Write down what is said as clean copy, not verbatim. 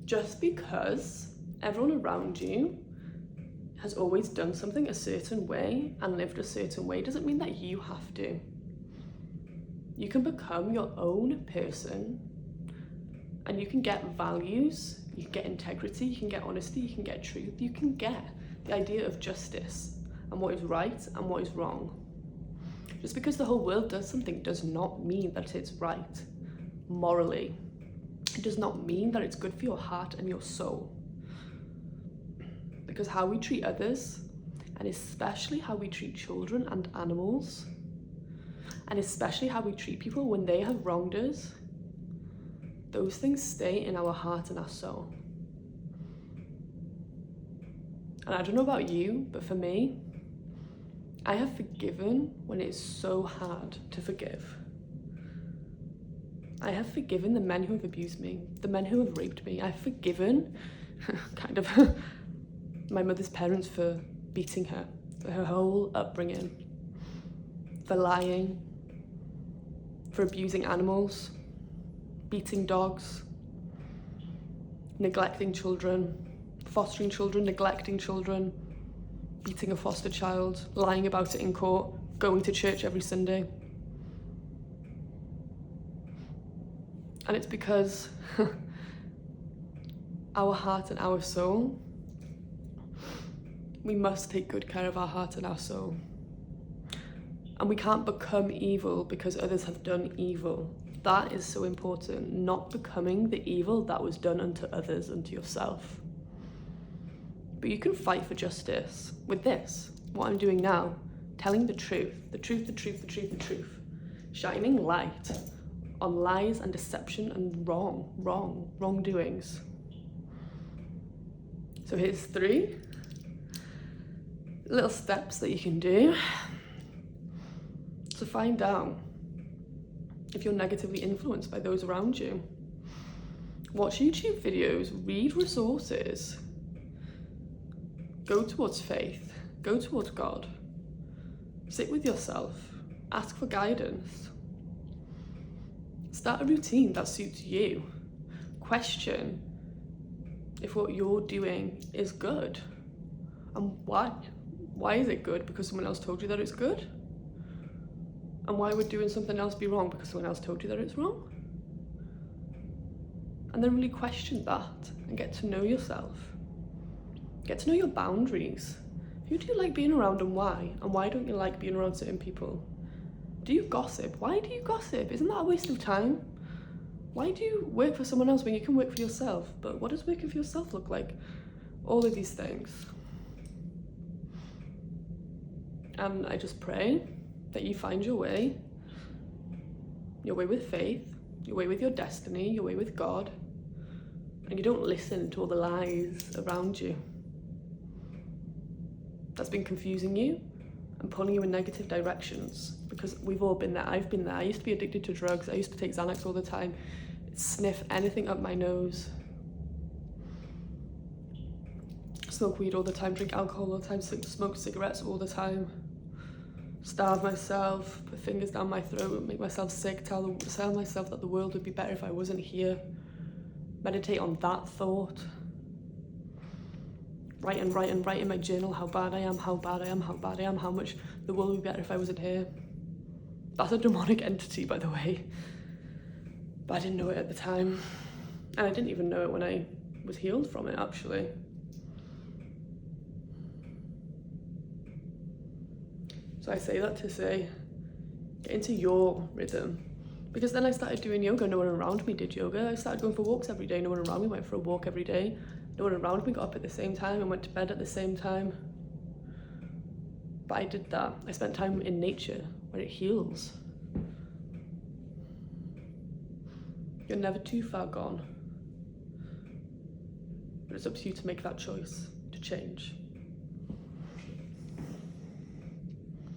Just because everyone around you has always done something a certain way and lived a certain way doesn't mean that you have to. You can become your own person, and you can get values, you can get integrity, you can get honesty, you can get truth, you can get the idea of justice and what is right and what is wrong. Just because the whole world does something does not mean that it's right morally. It does not mean that it's good for your heart and your soul. Because how we treat others, and especially how we treat children and animals, and especially how we treat people when they have wronged us, those things stay in our heart and our soul. And I don't know about you, but for me, I have forgiven when it is so hard to forgive. I have forgiven the men who have abused me, the men who have raped me. I've forgiven kind of my mother's parents for beating her, for her whole upbringing, for lying, for abusing animals, beating dogs, neglecting children, fostering children, neglecting children, beating a foster child, lying about it in court, going to church every Sunday. And it's because our heart and our soul, we must take good care of our heart and our soul. And we can't become evil because others have done evil. That is so important, not becoming the evil that was done unto others, unto yourself. But you can fight for justice with this, what I'm doing now, telling the truth, the truth, the truth, the truth, the truth, shining light on lies and deception and wrongdoings. So here's 3 little steps that you can do to find out if you're negatively influenced by those around you. Watch YouTube videos, read resources, go towards faith, go towards God, sit with yourself, ask for guidance. Start a routine that suits you. Question if what you're doing is good. And why? Why is it good? Because someone else told you that it's good? And why would doing something else be wrong? Because someone else told you that it's wrong? And then really question that and get to know yourself. Get to know your boundaries. Who do you like being around and why? And why don't you like being around certain people? Do you gossip? Why do you gossip? Isn't that a waste of time? Why do you work for someone else when you can work for yourself? But what does working for yourself look like? All of these things. And I just pray that you find your way with faith, your way with your destiny, your way with God, and you don't listen to all the lies around you that's been confusing you and pulling you in negative directions, because we've all been there. I've been there. I used to be addicted to drugs. I used to take Xanax all the time, sniff anything up my nose, smoke weed all the time, drink alcohol all the time, smoke cigarettes all the time, starve myself, put fingers down my throat, make myself sick, tell myself that the world would be better if I wasn't here, meditate on that thought, write in my journal how bad I am, how much the world would be better if I wasn't here. That's a demonic entity, by the way, but I didn't know it at the time, and I didn't even know it when I was healed from it, actually. So I say that to say, get into your rhythm. Because then I started doing yoga, no one around me did yoga. I started going for walks every day, no one around me went for a walk every day. No one around me got up at the same time and went to bed at the same time. But I did that. I spent time in nature, where it heals. You're never too far gone. But it's up to you to make that choice, to change.